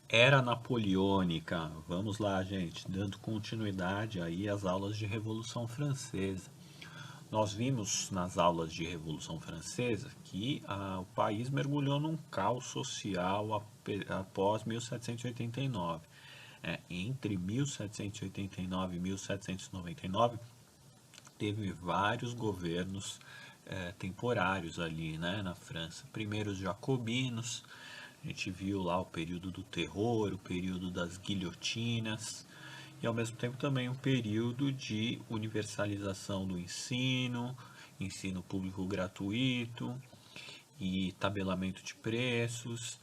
Era napoleônica. Vamos lá, gente, dando continuidade aí às aulas de Revolução Francesa. Nós vimos nas aulas de Revolução Francesa que o país mergulhou num caos social após 1789. Entre 1789 e 1799, teve vários governos temporários ali, né, na França. Primeiro os jacobinos, a gente viu lá o período do terror, o período das guilhotinas, e ao mesmo tempo também um período de universalização do ensino, ensino público gratuito e tabelamento de preços,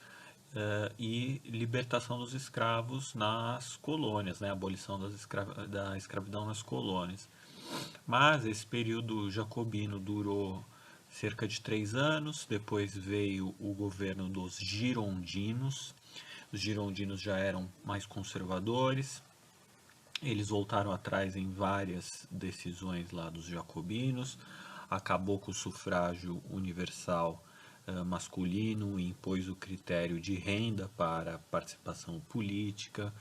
e libertação dos escravos nas colônias, né? Abolição da escravidão nas colônias. Mas esse período jacobino durou cerca de 3 anos, depois veio o governo dos girondinos. Os girondinos já eram mais conservadores, eles voltaram atrás em várias decisões lá dos jacobinos, acabou com o sufrágio universal masculino e impôs o critério de renda para participação política,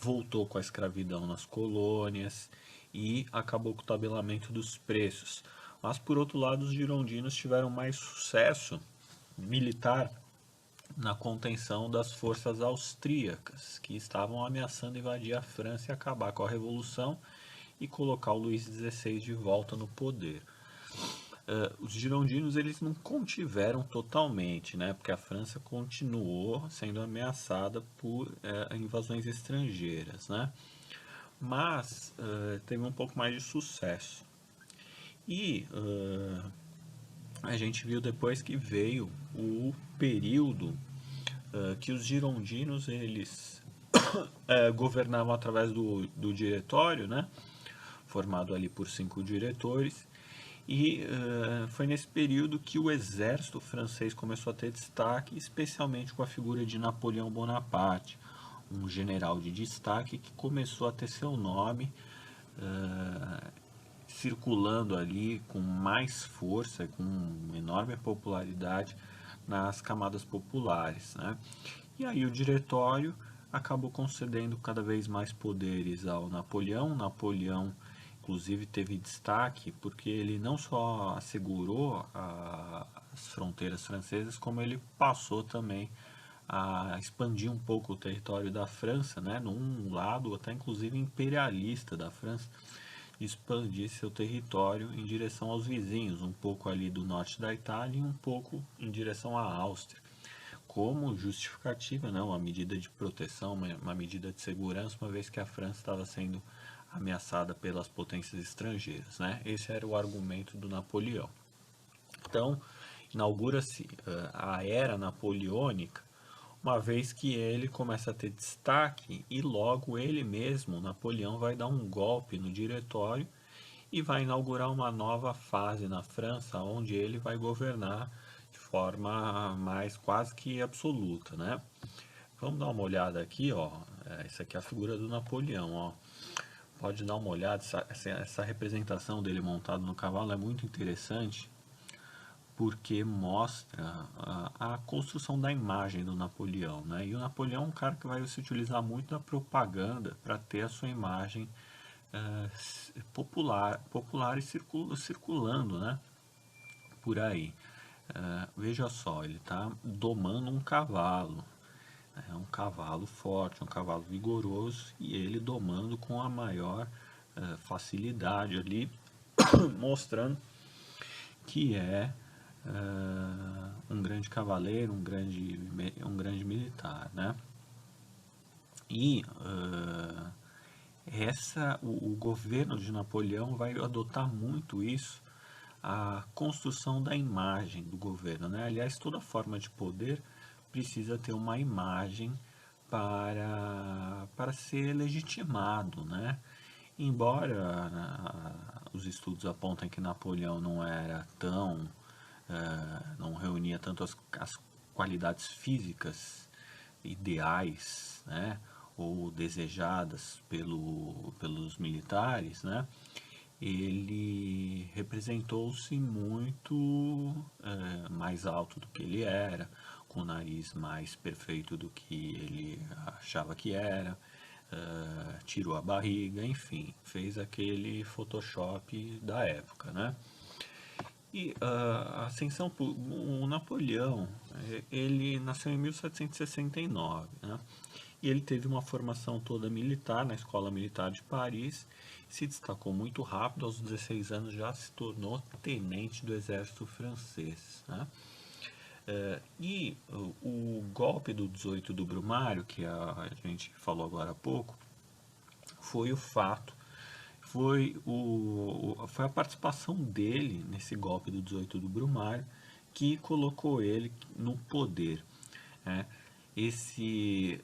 voltou com a escravidão nas colônias e acabou com o tabelamento dos preços. Mas, por outro lado, os girondinos tiveram mais sucesso militar na contenção das forças austríacas, que estavam ameaçando invadir a França e acabar com a Revolução e colocar o Luís XVI de volta no poder. Os girondinos eles não contiveram totalmente, né, porque a França continuou sendo ameaçada por invasões estrangeiras, né, mas teve um pouco mais de sucesso. E a gente viu depois que veio o período que os girondinos eles governavam através do diretório, né, formado ali por 5 diretores, e foi nesse período que o exército francês começou a ter destaque, especialmente com a figura de Napoleão Bonaparte, um general de destaque que começou a ter seu nome circulando ali com mais força, com enorme popularidade nas camadas populares, né? E aí o diretório acabou concedendo cada vez mais poderes ao Napoleão. Napoleão, inclusive, teve destaque porque ele não só assegurou as fronteiras francesas, como ele passou também a expandir um pouco o território da França, né, num lado até inclusive imperialista da França, expandir seu território em direção aos vizinhos, um pouco ali do norte da Itália e um pouco em direção à Áustria, como justificativa, né, uma medida de proteção, uma medida de segurança, uma vez que a França estava sendo ameaçada pelas potências estrangeiras, né? Esse era o argumento do Napoleão. Então, inaugura-se a era napoleônica, uma vez que ele começa a ter destaque e logo ele mesmo, Napoleão, vai dar um golpe no diretório e vai inaugurar uma nova fase na França, onde ele vai governar de forma mais quase que absoluta, né? Vamos dar uma olhada aqui, ó. Essa aqui é a figura do Napoleão, ó. Pode dar uma olhada, essa representação dele montado no cavalo é muito interessante, porque mostra a construção da imagem do Napoleão, né? E o Napoleão é um cara que vai se utilizar muito da propaganda para ter a sua imagem popular e circulando, né? Por aí. Veja só, ele está domando um cavalo. É um cavalo forte, um cavalo vigoroso e ele domando com a maior facilidade ali, mostrando que é um grande cavaleiro, um grande militar, né? E o governo de Napoleão vai adotar muito isso, a construção da imagem do governo, né? Aliás, toda forma de poder precisa ter uma imagem para ser legitimado, né? Embora os estudos apontem que Napoleão não era tão, não reunia tanto as qualidades físicas ideais, né, ou desejadas pelos militares, né, ele representou-se muito mais alto do que ele era, com o nariz mais perfeito do que ele achava que era, tirou a barriga, enfim, fez aquele Photoshop da época, né? E a ascensão, o Napoleão, ele nasceu em 1769, né? E ele teve uma formação toda militar na Escola Militar de Paris, se destacou muito rápido, aos 16 anos já se tornou tenente do exército francês, né? E o golpe do 18 do Brumário, que a gente falou agora há pouco, foi o fato, foi a participação dele nesse golpe do 18 do Brumário que colocou ele no poder, né? Esse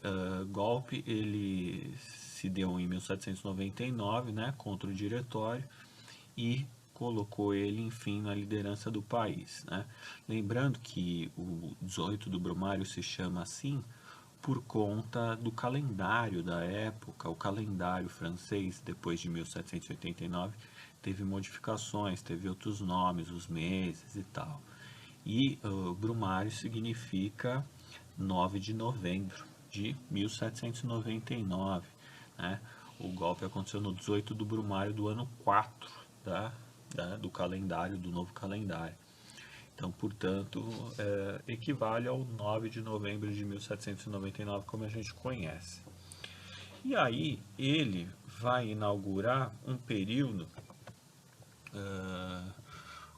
golpe ele se deu em 1799, né, contra o Diretório e colocou ele, enfim, na liderança do país, né? Lembrando que o 18 do Brumário se chama assim por conta do calendário da época. O calendário francês, depois de 1789, teve modificações, teve outros nomes, os meses e tal. E Brumário significa 9 de novembro de 1799, né? O golpe aconteceu no 18 do Brumário do ano 4 do calendário, do novo calendário. Então, portanto, equivale ao 9 de novembro de 1799, como a gente conhece. E aí, ele vai inaugurar um período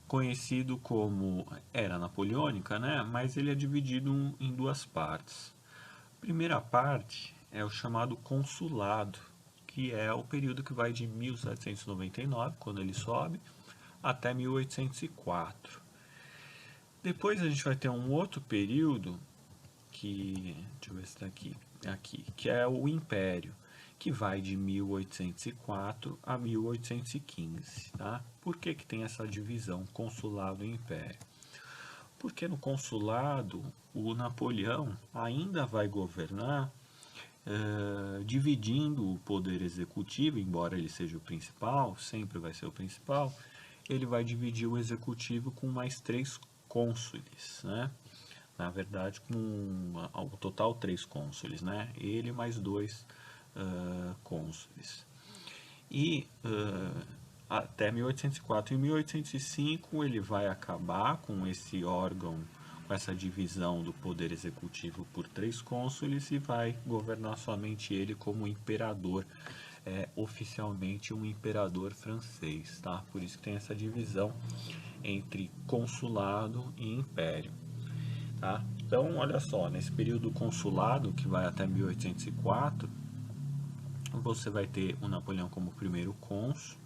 conhecido como Era Napoleônica, né? Mas ele é dividido em duas partes. A primeira parte é o chamado Consulado, que é o período que vai de 1799, quando ele sobe, até 1804. Depois a gente vai ter um outro período que, deixa eu ver se está aqui, que é o Império, que vai de 1804 a 1815, tá? Por que que tem essa divisão, consulado e império? Porque no consulado, o Napoleão ainda vai governar dividindo o poder executivo, embora ele seja o principal, sempre vai ser o principal, ele vai dividir o executivo com mais 3 cônsules, né? Na verdade, com ao total 3 cônsules, né? Ele mais 2 cônsules. E até 1804. Em 1805 ele vai acabar com esse órgão, com essa divisão do poder executivo por 3 cônsules e vai governar somente ele como imperador, oficialmente um imperador francês, tá? Por isso que tem essa divisão entre consulado e império, tá? Então, olha só, nesse período consulado, que vai até 1804, você vai ter o Napoleão como primeiro cônsul,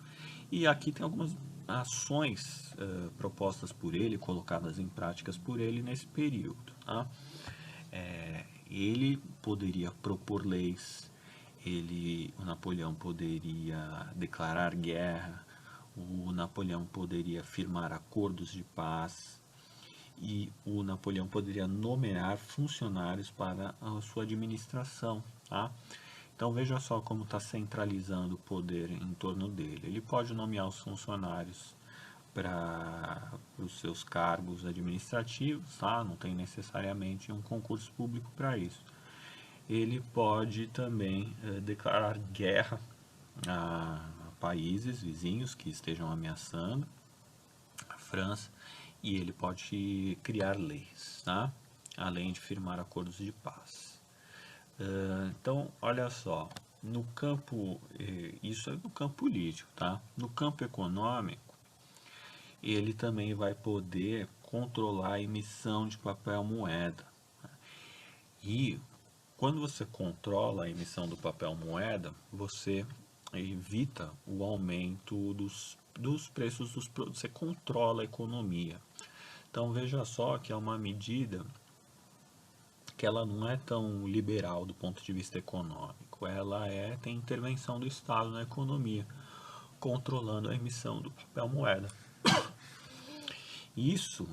e aqui tem algumas ações propostas por ele, colocadas em práticas por ele nesse período, tá? Ele poderia propor leis, o Napoleão poderia declarar guerra, o Napoleão poderia firmar acordos de paz e o Napoleão poderia nomear funcionários para a sua administração, tá? Então veja só como está centralizando o poder em torno dele. Ele pode nomear os funcionários para os seus cargos administrativos, tá? Não tem necessariamente um concurso público para isso. Ele pode também declarar guerra a países vizinhos que estejam ameaçando a França, e ele pode criar leis, tá? Além de firmar acordos de paz. Então, olha só, no campo, isso é no campo político, tá? No campo econômico, ele também vai poder controlar a emissão de papel moeda. E quando você controla a emissão do papel moeda, você evita o aumento dos preços dos produtos, você controla a economia. Então veja só que é uma medida que ela não é tão liberal do ponto de vista econômico, ela tem intervenção do Estado na economia, controlando a emissão do papel moeda. Isso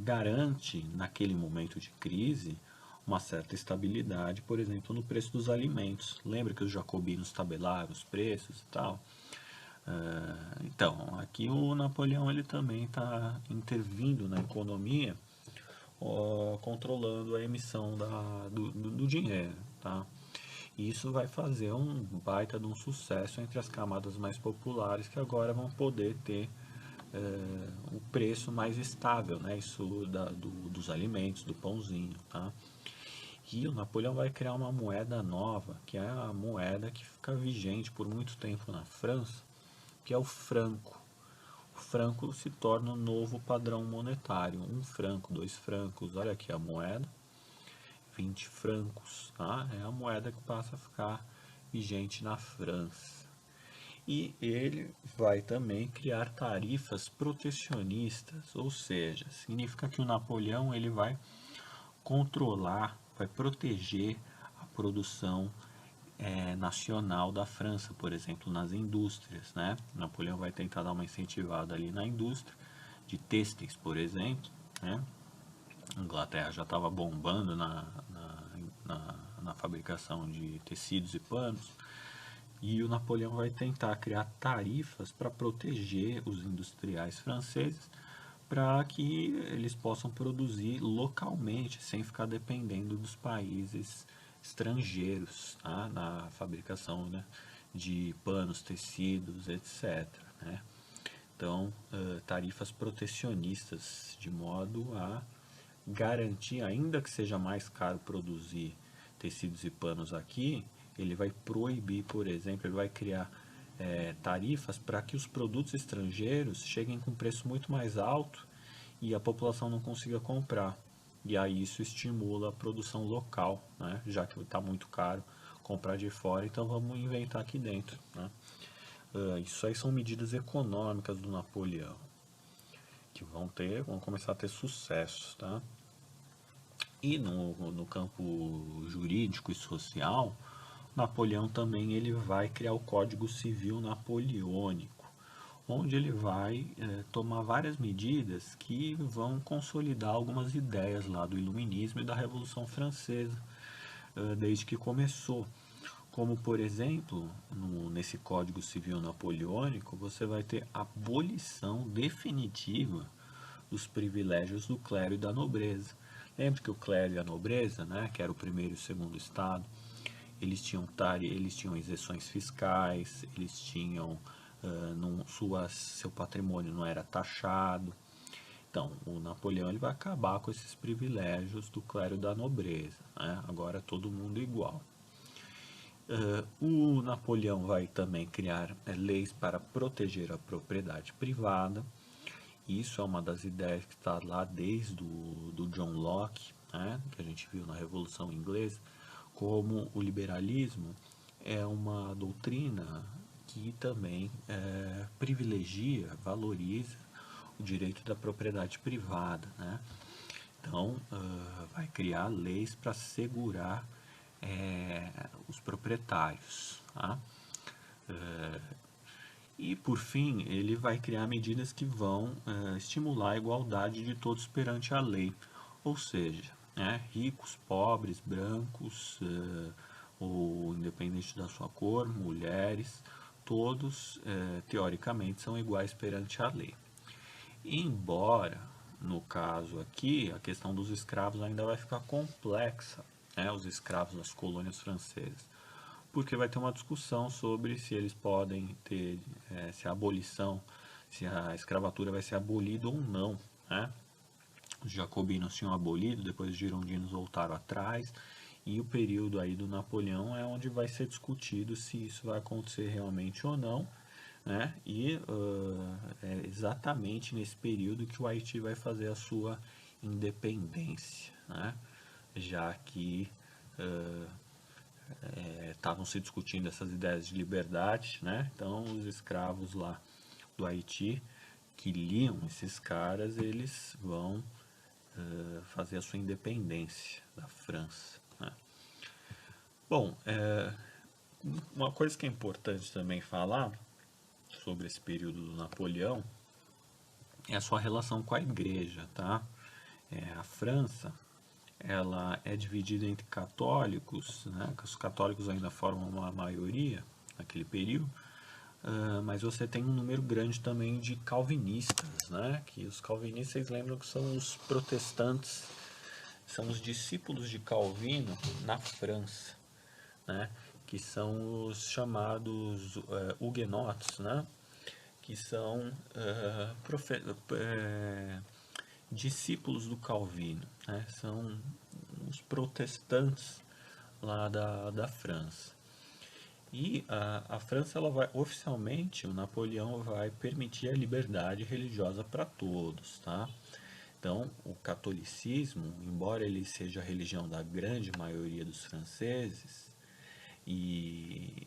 garante, naquele momento de crise, uma certa estabilidade, por exemplo, no preço dos alimentos. Lembra que os jacobinos tabelaram os preços e tal? Então, aqui o Napoleão ele também está intervindo na economia, controlando a emissão do dinheiro, tá? E isso vai fazer um baita de um sucesso entre as camadas mais populares que agora vão poder ter um preço mais estável, né? Isso dos alimentos, do pãozinho, tá? E o Napoleão vai criar uma moeda nova, que é a moeda que fica vigente por muito tempo na França, que é o franco. O franco se torna o novo padrão monetário. Um franco, 2 francos, olha aqui a moeda, 20 francos, tá? É a moeda que passa a ficar vigente na França. E ele vai também criar tarifas protecionistas, ou seja, significa que o Napoleão ele vai controlar, vai proteger a produção nacional da França, por exemplo, nas indústrias, né? Napoleão vai tentar dar uma incentivada ali na indústria de têxteis, por exemplo, né? A Inglaterra já estava bombando na fabricação de tecidos e panos, e o Napoleão vai tentar criar tarifas para proteger os industriais franceses para que eles possam produzir localmente, sem ficar dependendo dos países estrangeiros, tá? Na fabricação, né, de panos, tecidos, etc., né? Então, tarifas protecionistas, de modo a garantir, ainda que seja mais caro produzir tecidos e panos aqui, ele vai proibir, por exemplo, ele vai criar tarifas para que os produtos estrangeiros cheguem com preço muito mais alto e a população não consiga comprar. E aí isso estimula a produção local, né? Já que está muito caro comprar de fora, então vamos inventar aqui dentro, né? Isso aí são medidas econômicas do Napoleão, que vão começar a ter sucesso, tá? E no campo jurídico e social, Napoleão também ele vai criar o Código Civil Napoleônico, onde ele vai tomar várias medidas que vão consolidar algumas ideias lá do Iluminismo e da Revolução Francesa, desde que começou. Como, por exemplo, nesse Código Civil Napoleônico, você vai ter a abolição definitiva dos privilégios do clero e da nobreza. Lembra que o clero e a nobreza, né, que era o primeiro e o segundo estado, eles tinham isenções fiscais, eles tinham seu patrimônio não era taxado. Então, o Napoleão ele vai acabar com esses privilégios do clero e da nobreza, né? Agora é todo mundo igual. O Napoleão vai também criar leis para proteger a propriedade privada. Isso é uma das ideias que está lá desde do John Locke, né, que a gente viu na Revolução Inglesa, como o liberalismo é uma doutrina que também privilegia, valoriza o direito da propriedade privada, né? Então, vai criar leis para segurar os proprietários, tá? E, por fim, ele vai criar medidas que vão estimular a igualdade de todos perante a lei, ou seja, né, ricos, pobres, brancos, ou independente da sua cor, mulheres, todos, teoricamente, são iguais perante a lei. Embora, no caso aqui, a questão dos escravos ainda vai ficar complexa, né, os escravos das colônias francesas, porque vai ter uma discussão sobre se eles podem ter, se a abolição, se a escravatura vai ser abolida ou não, né? Os jacobinos tinham abolido, depois os girondinos voltaram atrás, e o período aí do Napoleão é onde vai ser discutido se isso vai acontecer realmente ou não, né? E é exatamente nesse período que o Haiti vai fazer a sua independência, né? Já que estavam se discutindo essas ideias de liberdade, né? Então os escravos lá do Haiti que liam esses caras, eles vão fazer a sua independência da França, né? Bom, uma coisa que é importante também falar sobre esse período do Napoleão é a sua relação com a igreja, tá? A França, ela é dividida entre católicos, né? Os católicos ainda formam uma maioria naquele período, mas você tem um número grande também de calvinistas, né? Que os calvinistas, vocês lembram que são os protestantes são os discípulos de Calvino na França, né? Que são os chamados huguenotes, né? Que são discípulos do Calvino, né? São os protestantes lá da França. E a França, ela vai, oficialmente, o Napoleão vai permitir a liberdade religiosa para todos, tá? Então, o catolicismo, embora ele seja a religião da grande maioria dos franceses, e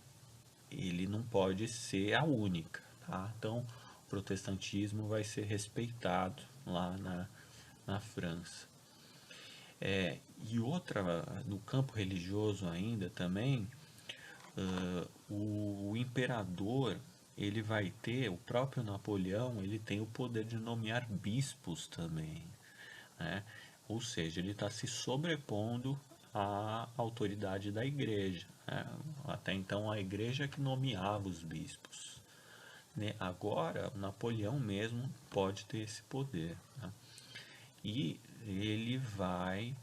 ele não pode ser a única, tá? Então, o protestantismo vai ser respeitado lá na França. E outra, no campo religioso ainda também, o imperador, ele vai ter, o próprio Napoleão, ele tem o poder de nomear bispos também, né? Ou seja, ele está se sobrepondo à autoridade da igreja, né? Até então a igreja que nomeava os bispos, né? Agora, Napoleão mesmo pode ter esse poder, né? E ele vai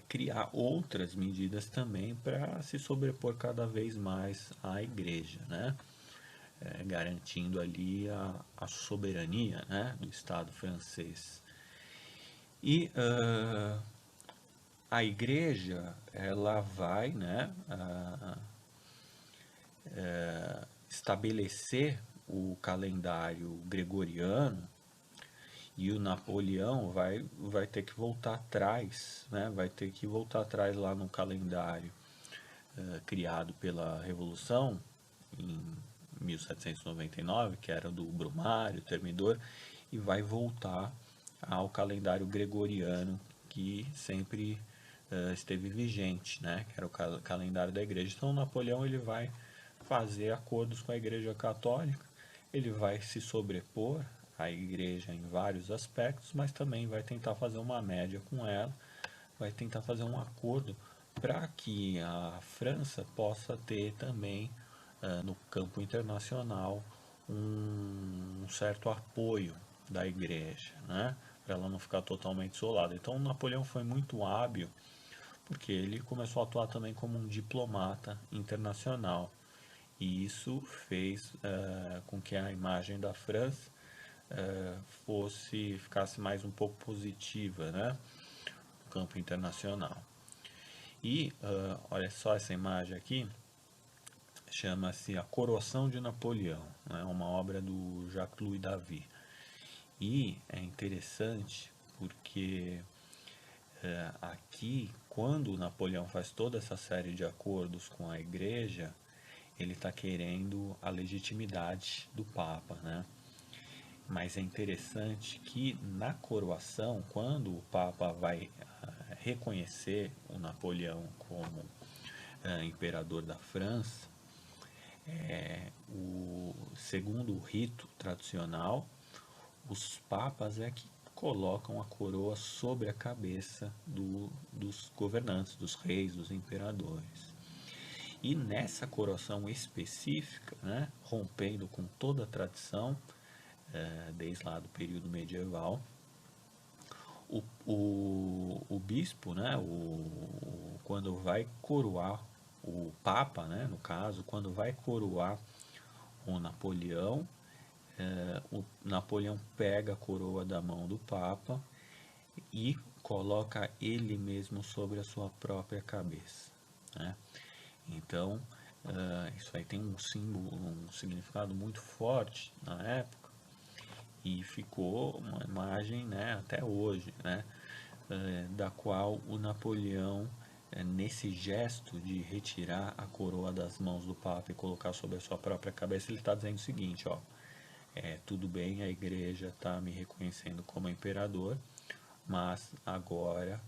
criar outras medidas também para se sobrepor cada vez mais à igreja, né? Garantindo ali a soberania, né, do Estado francês. E a igreja, ela vai, né, estabelecer o calendário gregoriano, e o Napoleão vai ter que voltar atrás, né? Vai ter que voltar atrás lá no calendário criado pela Revolução em 1799, que era do Brumário, Termidor, e vai voltar ao calendário gregoriano que sempre esteve vigente, né? Que era o calendário da igreja. Então, Napoleão, ele vai fazer acordos com a Igreja Católica, ele vai se sobrepor à Igreja em vários aspectos, mas também vai tentar fazer uma média com ela, vai tentar fazer um acordo para que a França possa ter também, no campo internacional, um certo apoio da Igreja, né? Para ela não ficar totalmente isolada. Então, Napoleão foi muito hábil, porque ele começou a atuar também como um diplomata internacional. E isso fez com que a imagem da França ficasse mais um pouco positiva, né, no campo internacional. E olha só essa imagem aqui, chama-se A Coroação de Napoleão, né, uma obra do Jacques-Louis David. E é interessante porque aqui, quando Napoleão faz toda essa série de acordos com a igreja, ele está querendo a legitimidade do Papa, né? Mas é interessante que na coroação, quando o Papa vai reconhecer o Napoleão como imperador da França, segundo o rito tradicional, os papas é que colocam a coroa sobre a cabeça dos governantes, dos reis, dos imperadores. E nessa coroação específica, né, rompendo com toda a tradição, desde lá do período medieval, o bispo, né, quando vai coroar o Papa, né, no caso, quando vai coroar o Napoleão, o Napoleão pega a coroa da mão do Papa e coloca ele mesmo sobre a sua própria cabeça, né? Então, isso aí tem um símbolo, um significado muito forte na época, e ficou uma imagem, né, até hoje, né, da qual o Napoleão, nesse gesto de retirar a coroa das mãos do Papa e colocar sobre a sua própria cabeça, ele está dizendo o seguinte, ó, tudo bem, a igreja está me reconhecendo como imperador, mas agora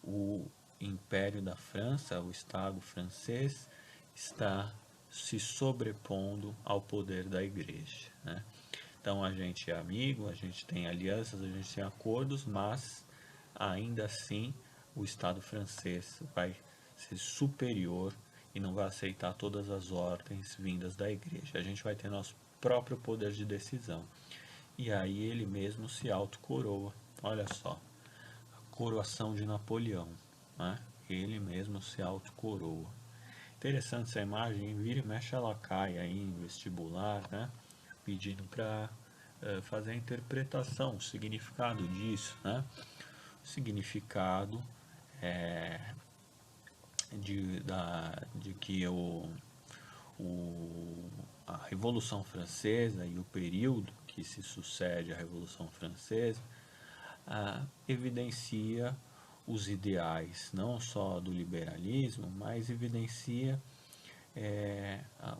o Império da França, o Estado francês, está se sobrepondo ao poder da igreja, né? Então a gente é amigo, a gente tem alianças, a gente tem acordos, mas ainda assim o Estado francês vai ser superior e não vai aceitar todas as ordens vindas da igreja. A gente vai ter nosso próprio poder de decisão. E aí ele mesmo se autocoroa. Olha só. coroação de Napoleão, né? Ele mesmo se autocoroa. Interessante essa imagem, vira e mexe ela cai aí em vestibular, né? Pedindo para fazer a interpretação, o significado disso, né? O significado de que a Revolução Francesa e o período que se sucede à Revolução Francesa evidencia os ideais, não só do liberalismo, mas evidencia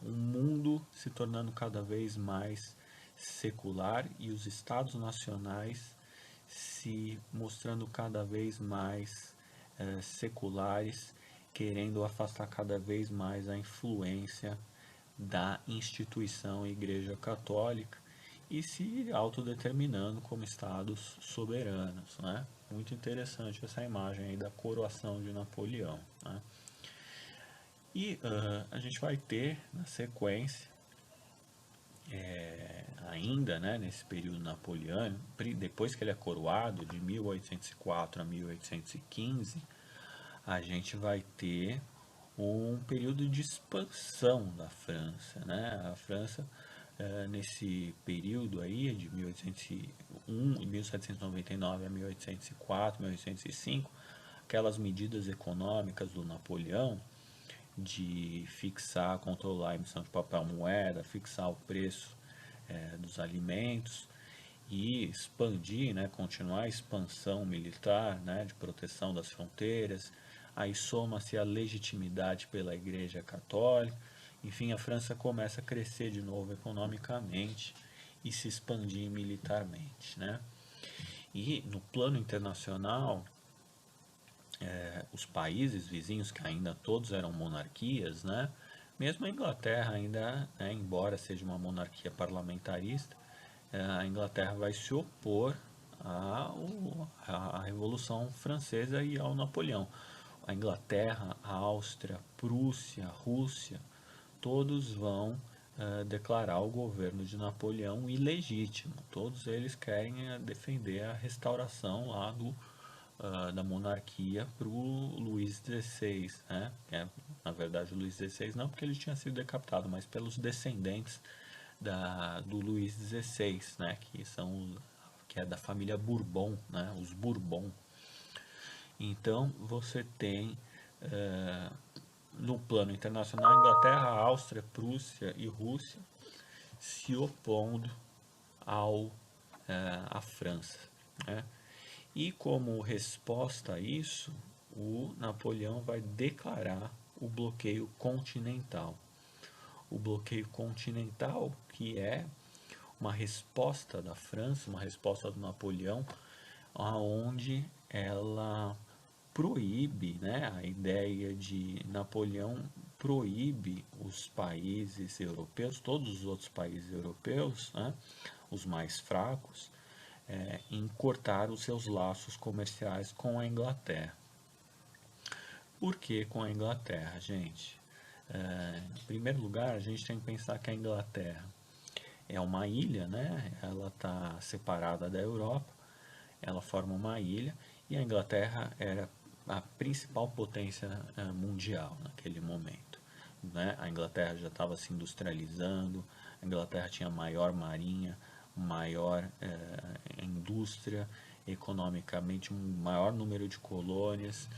um mundo se tornando cada vez mais secular e os estados nacionais se mostrando cada vez mais seculares, querendo afastar cada vez mais a influência da instituição Igreja Católica e se autodeterminando como estados soberanos, né? Muito interessante essa imagem aí da coroação de Napoleão, né? E a gente vai ter na sequência, ainda, né, nesse período napoleônico, depois que ele é coroado, de 1804 a 1815, a gente vai ter um período de expansão da França, né? A França, nesse período aí, de 1801, 1799 a 1804, 1805, aquelas medidas econômicas do Napoleão, de fixar, controlar a emissão de papel moeda, fixar o preço dos alimentos e expandir, né, continuar a expansão militar, né, de proteção das fronteiras. Aí soma-se a legitimidade pela Igreja Católica. Enfim, a França começa a crescer de novo economicamente e se expandir militarmente, né? E no plano internacional, os países vizinhos, que ainda todos eram monarquias, né? Mesmo a Inglaterra ainda, né, embora seja uma monarquia parlamentarista, a Inglaterra vai se opor à Revolução Francesa e ao Napoleão. A Inglaterra, a Áustria, a Prússia, a Rússia, todos vão declarar o governo de Napoleão ilegítimo. Todos eles querem defender a restauração lá da monarquia para o Luís XVI, né? Na verdade, o Luís XVI não, porque ele tinha sido decapitado, mas pelos descendentes do Luís XVI, né? Que é da família Bourbon, né? Os Bourbon. Então, você tem no plano internacional, Inglaterra, Áustria, Prússia e Rússia se opondo à França, né? E como resposta a isso, o Napoleão vai declarar o bloqueio continental. O bloqueio continental, que é uma resposta da França, uma resposta do Napoleão, aonde ela proíbe, né, a ideia de Napoleão proíbe os países europeus, todos os outros países europeus, né, os mais fracos, em cortar os seus laços comerciais com a Inglaterra. Por que com a Inglaterra, gente? Em primeiro lugar, a gente tem que pensar que a Inglaterra é uma ilha, né? Ela está separada da Europa, ela forma uma ilha, e a Inglaterra era a principal potência mundial naquele momento, né? A Inglaterra já estava se industrializando, a Inglaterra tinha maior marinha, maior indústria, economicamente um maior número de colônias,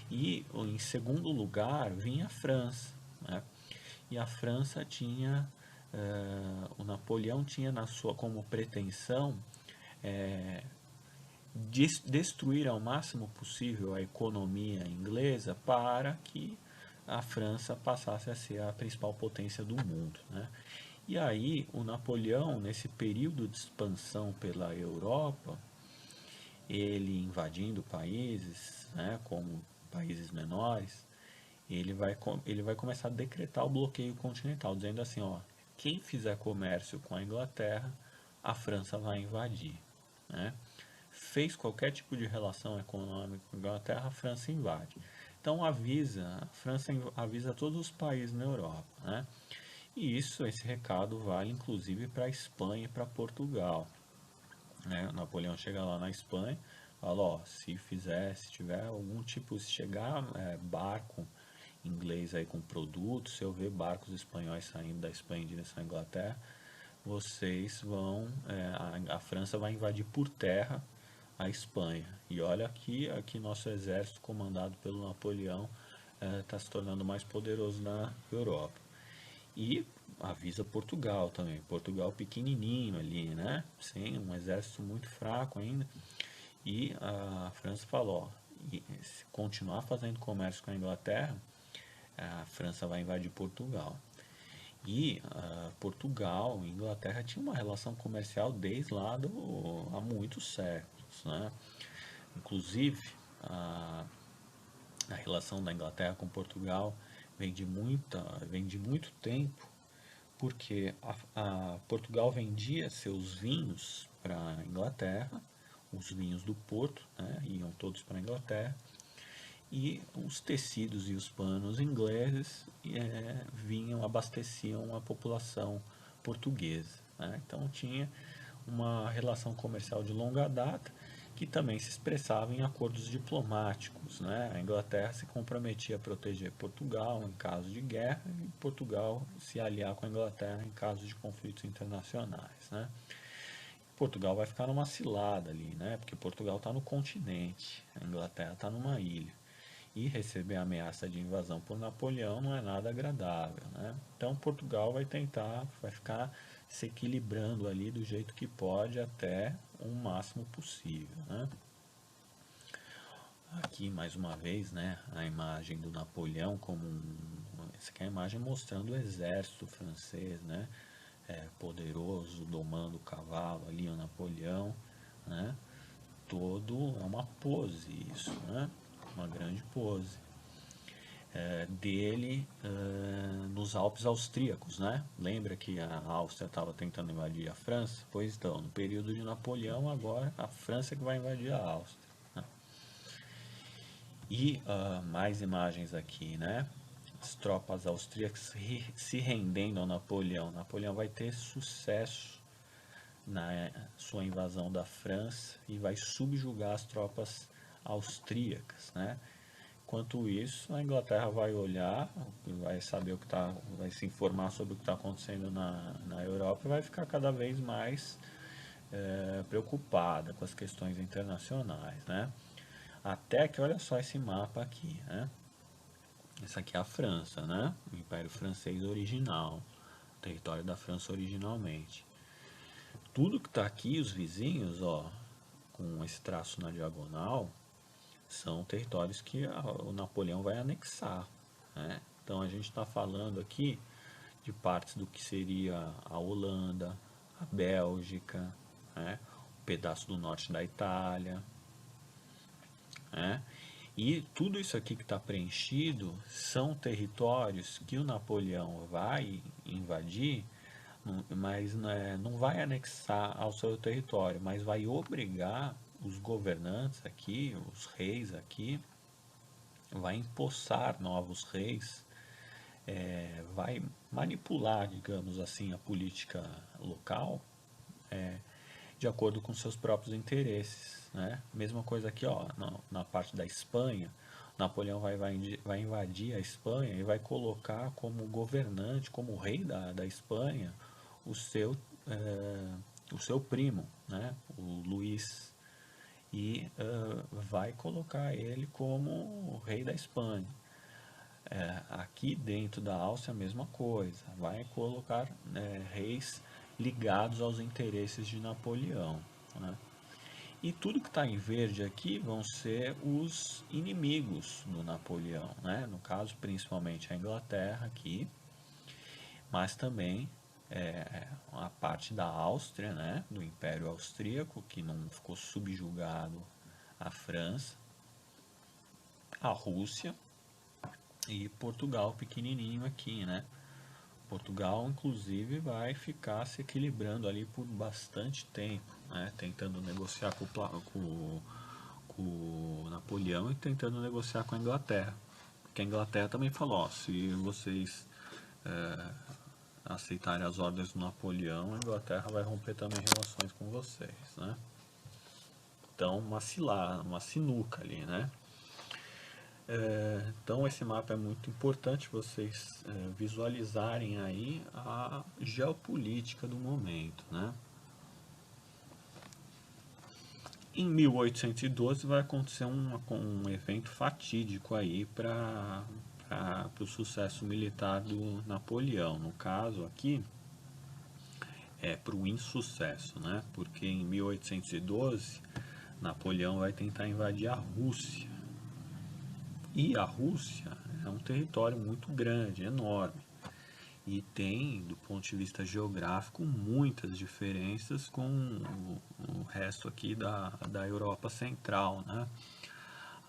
e em segundo lugar vinha a França, né? E a França tinha, o Napoleão tinha na sua como pretensão destruir ao máximo possível a economia inglesa para que a França passasse a ser a principal potência do mundo, né? E aí o Napoleão, nesse período de expansão pela Europa, ele invadindo países, né, como países menores, ele vai começar a decretar o bloqueio continental, dizendo assim, ó, quem fizer comércio com a Inglaterra, a França vai invadir, né? Fez qualquer tipo de relação econômica com a Inglaterra, a França invade. Então a França avisa todos os países na Europa, né? E esse recado vale inclusive para a Espanha e para Portugal, né? Napoleão chega lá na Espanha, fala, ó, se tiver algum tipo, se chegar barco inglês aí com produtos, se eu ver barcos espanhóis saindo da Espanha em direção à Inglaterra, vocês vão, a França vai invadir por terra a Espanha. E olha aqui nosso exército comandado pelo Napoleão está se tornando mais poderoso na Europa. E avisa Portugal também. Portugal pequenininho ali, né? Sem um exército muito fraco ainda. E a França falou, ó, se continuar fazendo comércio com a Inglaterra, a França vai invadir Portugal. E Portugal e Inglaterra tinham uma relação comercial desde lá há muitos séculos, né? Inclusive, a relação da Inglaterra com Portugal vem de muito tempo, porque Portugal vendia seus vinhos para a Inglaterra, os vinhos do Porto, né, iam todos para a Inglaterra, e os tecidos e os panos ingleses abasteciam a população portuguesa, né? Então tinha uma relação comercial de longa data que também se expressava em acordos diplomáticos, né? A Inglaterra se comprometia a proteger Portugal em caso de guerra e Portugal se aliar com a Inglaterra em caso de conflitos internacionais, né? Portugal vai ficar numa cilada ali, né? Porque Portugal está no continente, a Inglaterra está numa ilha. E receber a ameaça de invasão por Napoleão não é nada agradável, né? Então Portugal vai ficar se equilibrando ali do jeito que pode até o máximo possível, né? Aqui mais uma vez, né, a imagem do Napoleão essa aqui é a imagem mostrando o exército francês, né? Poderoso, domando o cavalo ali, o Napoleão, né? É uma pose isso, né? Uma grande pose dele nos Alpes austríacos, né? Lembra que a Áustria estava tentando invadir a França? Pois então, no período de Napoleão, agora a França que vai invadir a Áustria, né? E mais imagens aqui, né? As tropas austríacas se rendendo ao Napoleão. Napoleão vai ter sucesso na sua invasão da França e vai subjugar as tropas austríacas, né? Enquanto isso, a Inglaterra vai olhar, vai saber vai se informar sobre o que está acontecendo na Europa e vai ficar cada vez mais preocupada com as questões internacionais, né? Até que, olha só esse mapa aqui, né? Essa aqui é a França, né? O Império Francês original, território da França originalmente. Tudo que está aqui, os vizinhos, ó, com esse traço na diagonal, são territórios que o Napoleão vai anexar, né? Então a gente está falando aqui de partes do que seria a Holanda, a Bélgica, né? Um pedaço do norte da Itália, né? E tudo isso aqui que está preenchido são territórios que o Napoleão vai invadir, mas não vai anexar ao seu território, mas vai obrigar os governantes aqui, os reis aqui, vai empossar novos reis, vai manipular, digamos assim, a política local de acordo com seus próprios interesses, né? Mesma coisa aqui, ó, na parte da Espanha, Napoleão vai invadir a Espanha e vai colocar como governante, como rei da Espanha, o seu, o seu primo, né? O Luís, e vai colocar ele como rei da Espanha. Aqui dentro da Áustria a mesma coisa, vai colocar reis ligados aos interesses de Napoleão, né? E tudo que está em verde aqui vão ser os inimigos do Napoleão, né? No caso, principalmente a Inglaterra aqui, mas também a parte da Áustria, né? Do Império Austríaco, que não ficou subjugado à França, a Rússia e Portugal pequenininho aqui, né? Portugal, inclusive, vai ficar se equilibrando ali por bastante tempo, né? Tentando negociar com o Napoleão e tentando negociar com a Inglaterra. Porque a Inglaterra também falou, ó, se vocês aceitarem as ordens do Napoleão, a Inglaterra vai romper também relações com vocês, né? Então, uma sinuca ali, né? Então, esse mapa é muito importante vocês visualizarem aí a geopolítica do momento, né? Em 1812 vai acontecer um evento fatídico aí para o sucesso militar do Napoleão. No caso aqui, é para o insucesso, né? Porque em 1812 Napoleão vai tentar invadir a Rússia. E a Rússia é um território muito grande, enorme. E tem, do ponto de vista geográfico, muitas diferenças com o resto aqui da Europa Central, né?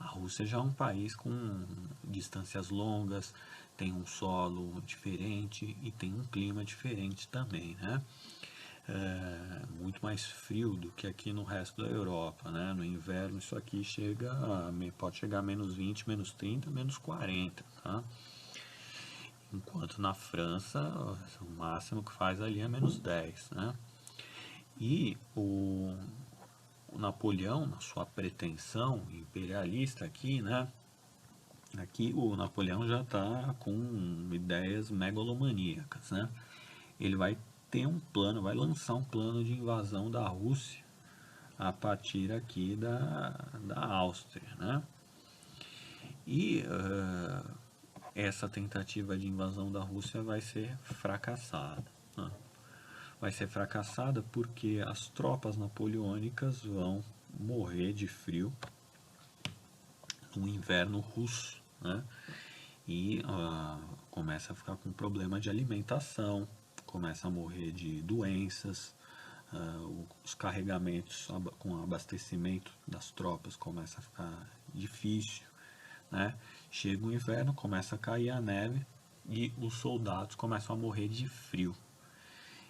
A Rússia já é um país com distâncias longas, tem um solo diferente e tem um clima diferente também, né? Muito mais frio do que aqui no resto da Europa, né? No inverno isso aqui pode chegar a menos 20, menos 30, menos 40, tá? Enquanto na França o máximo que faz ali é menos 10, né? E o Napoleão, na sua pretensão imperialista aqui, né? Aqui o Napoleão já está com ideias megalomaníacas, né? Ele vai ter um plano, vai lançar um plano de invasão da Rússia a partir aqui da Áustria, né? E essa tentativa de invasão da Rússia vai ser fracassada, né? Vai ser fracassada porque as tropas napoleônicas vão morrer de frio no inverno russo, né? E começa a ficar com problema de alimentação, começa a morrer de doenças, os carregamentos com abastecimento das tropas começa a ficar difícil, né? Chega o inverno, começa a cair a neve e os soldados começam a morrer de frio.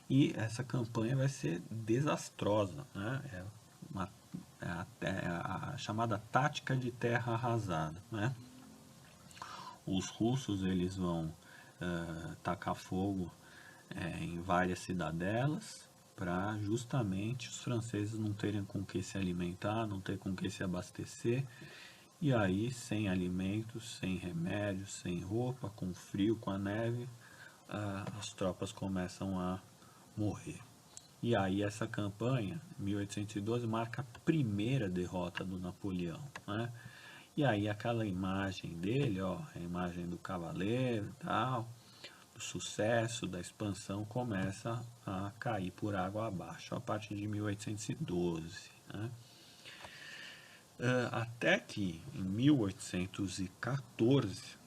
E essa campanha vai ser desastrosa, né? A chamada tática de terra arrasada, né? Os russos eles vão tacar fogo em várias cidadelas para justamente os franceses não terem com que se alimentar, não ter com que se abastecer. E aí, sem alimentos, sem remédios, sem roupa, com frio, com a neve, as tropas começam a morrer. E aí essa campanha, 1812, marca a primeira derrota do Napoleão, né? E aí aquela imagem dele, ó, a imagem do cavaleiro e tal, do sucesso, da expansão, começa a cair por água abaixo a partir de 1812, né? Até que em 1814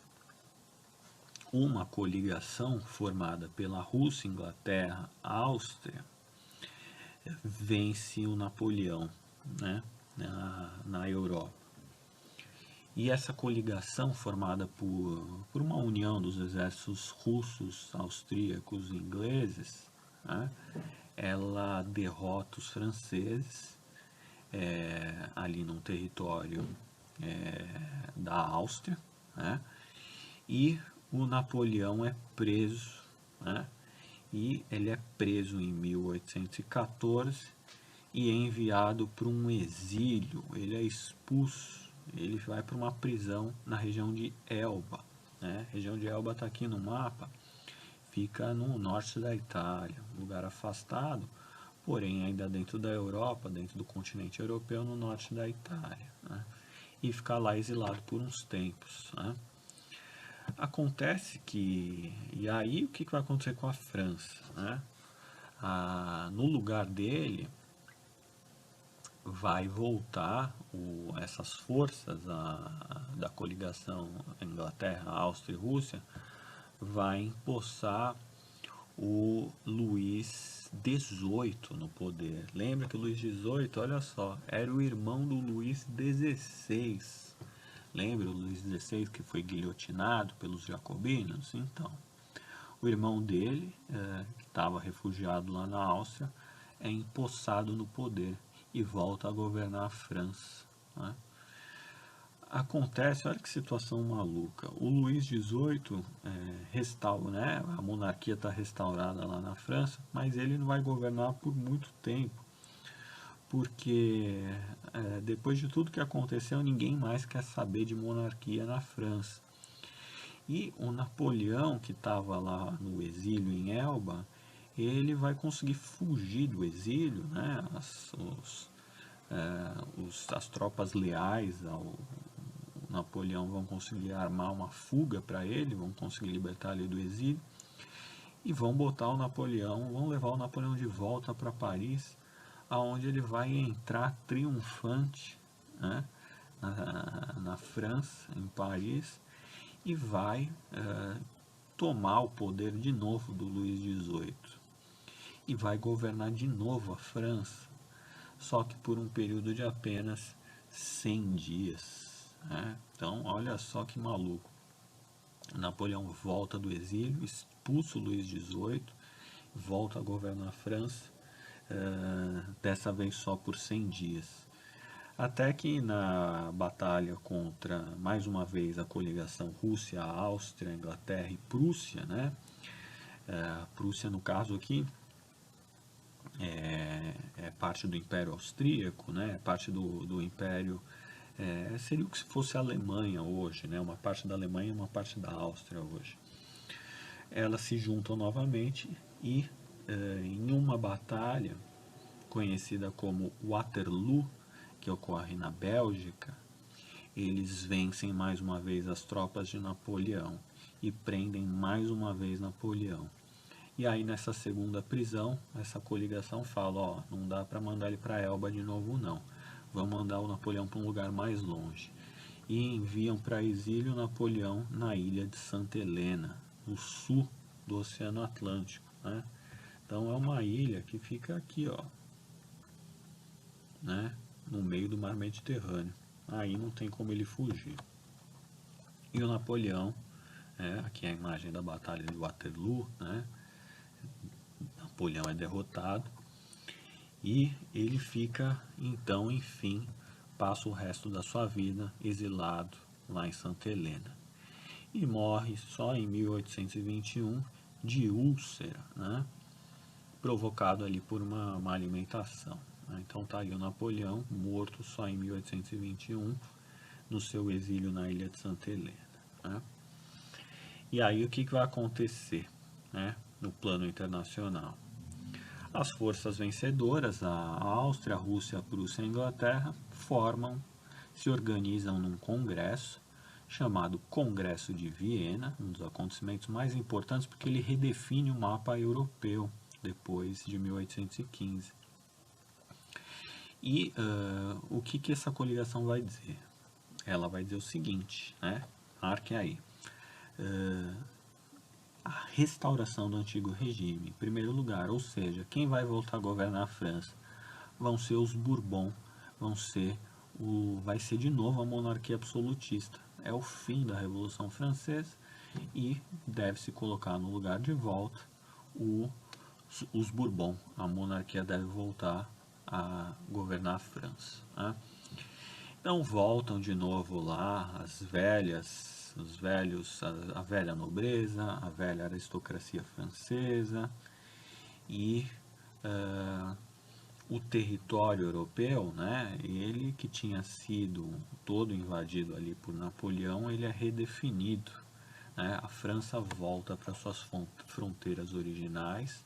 uma coligação formada pela Rússia, Inglaterra, Áustria vence o Napoleão, né, na Europa. E essa coligação formada por uma união dos exércitos russos, austríacos e ingleses, né, ela derrota os franceses ali num território da Áustria, né, e o Napoleão é preso, né, e ele é preso em 1814 e é enviado para um exílio, ele é expulso, ele vai para uma prisão na região de Elba, né? A região de Elba está aqui no mapa, fica no norte da Itália, um lugar afastado, porém ainda dentro da Europa, dentro do continente europeu, no norte da Itália, né? E fica lá exilado por uns tempos, né? Acontece que, e aí o que vai acontecer com a França, né? No lugar dele vai voltar essas forças da coligação Inglaterra, Áustria e Rússia, vai empossar o Luís XVIII no poder. Lembra que o Luís XVIII, olha só, era o irmão do Luís XVI. Lembra o Luís XVI que foi guilhotinado pelos jacobinos? Então, o irmão dele, que estava refugiado lá na Áustria, é empossado no poder e volta a governar a França, né? Acontece, olha que situação maluca. O Luís XVIII restaura, né? A monarquia está restaurada lá na França, mas ele não vai governar por muito tempo, porque depois de tudo que aconteceu, ninguém mais quer saber de monarquia na França. E o Napoleão, que estava lá no exílio em Elba, ele vai conseguir fugir do exílio, né? As tropas leais ao Napoleão vão conseguir armar uma fuga para ele, vão conseguir libertar ele do exílio e vão botar o Napoleão, vão levar o Napoleão de volta para Paris, aonde ele vai entrar triunfante, né, na França, em Paris, e vai tomar o poder de novo do Luís XVIII e vai governar de novo a França, só que por um período de apenas 100 dias. Né? Então, olha só que maluco. Napoleão volta do exílio, expulsa o Luís XVIII, volta a governar a França, dessa vez só por 100 dias. Até que na batalha contra, mais uma vez, a coligação Rússia, Áustria, Inglaterra e Prússia, né? Prússia, no caso aqui, é parte do Império Austríaco, né? É parte do Império... seria o que se fosse a Alemanha hoje, né? Uma parte da Alemanha e uma parte da Áustria hoje. Elas se juntam novamente e em uma batalha conhecida como Waterloo, que ocorre na Bélgica, eles vencem mais uma vez as tropas de Napoleão e prendem mais uma vez Napoleão. E aí nessa segunda prisão, essa coligação fala, ó, não dá para mandar ele para Elba de novo não. Vamos mandar o Napoleão para um lugar mais longe. E enviam para exílio Napoleão na ilha de Santa Helena, no sul do Oceano Atlântico, né? Então é uma ilha que fica aqui, ó, né, no meio do mar Mediterrâneo. Aí não tem como ele fugir. E o Napoleão, aqui é a imagem da Batalha de Waterloo, né? Napoleão é derrotado e ele fica, então, enfim, passa o resto da sua vida exilado lá em Santa Helena. E morre só em 1821 de úlcera, né? Provocado ali por uma má alimentação. Então tá ali o Napoleão, morto só em 1821, no seu exílio na ilha de Santa Helena. Né? E aí o que vai acontecer, né, no plano internacional? As forças vencedoras, a Áustria, a Rússia, a Prússia e a Inglaterra, se organizam num congresso chamado Congresso de Viena, um dos acontecimentos mais importantes porque ele redefine o mapa europeu depois de 1815. E o que essa coligação vai dizer? Ela vai dizer o seguinte, né? Marquem aí. A restauração do antigo regime, em primeiro lugar, ou seja, quem vai voltar a governar a França vão ser os Bourbon, vai ser de novo a monarquia absolutista. É o fim da Revolução Francesa e deve-se colocar no lugar de volta os Bourbon. A monarquia deve voltar a governar a França. Né? Então voltam de novo lá os velhos, a velha nobreza, a velha aristocracia francesa e o território europeu, né, ele que tinha sido todo invadido ali por Napoleão, ele é redefinido. Né? A França volta para suas fronteiras originais,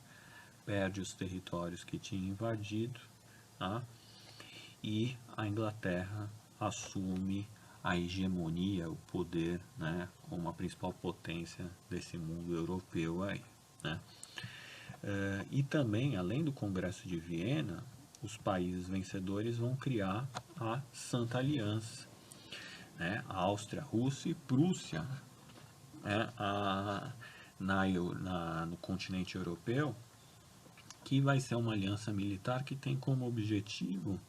perde os territórios que tinha invadido, tá? E a Inglaterra assume a hegemonia, o poder, né, como a principal potência desse mundo europeu aí, né? E também, além do Congresso de Viena, os países vencedores vão criar a Santa Aliança, né? A Áustria, Rússia e Prússia, né? No continente europeu, que vai ser uma aliança militar que tem como objetivo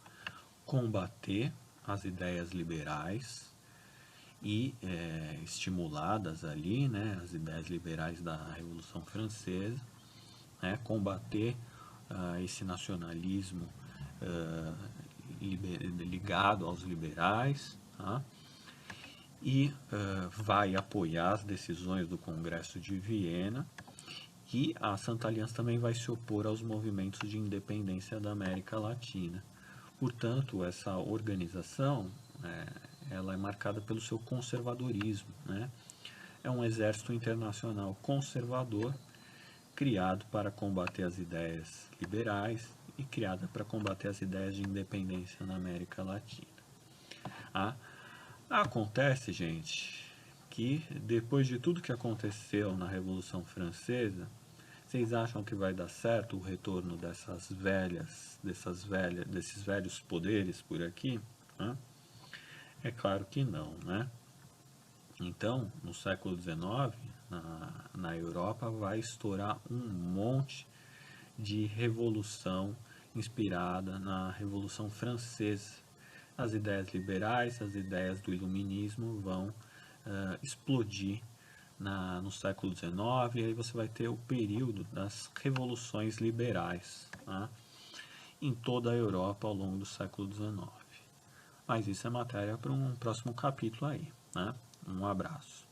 combater as ideias liberais e estimuladas ali, né, as ideias liberais da Revolução Francesa, né, combater esse nacionalismo ligado aos liberais, tá? E vai apoiar as decisões do Congresso de Viena, e a Santa Aliança também vai se opor aos movimentos de independência da América Latina, Portanto, essa organização, ela é marcada pelo seu conservadorismo, né? É um exército internacional conservador, criado para combater as ideias liberais e criada para combater as ideias de independência na América Latina. Ah, acontece, gente, que depois de tudo que aconteceu na Revolução Francesa, vocês acham que vai dar certo o retorno desses velhos poderes por aqui? Hã? É claro que não, né? Então, no século XIX, na Europa, vai estourar um monte de revolução inspirada na Revolução Francesa. As ideias liberais, as ideias do iluminismo vão explodir no século XIX, e aí você vai ter o período das revoluções liberais, tá? Em toda a Europa ao longo do século XIX. Mas isso é matéria para um próximo capítulo aí, né? Um abraço.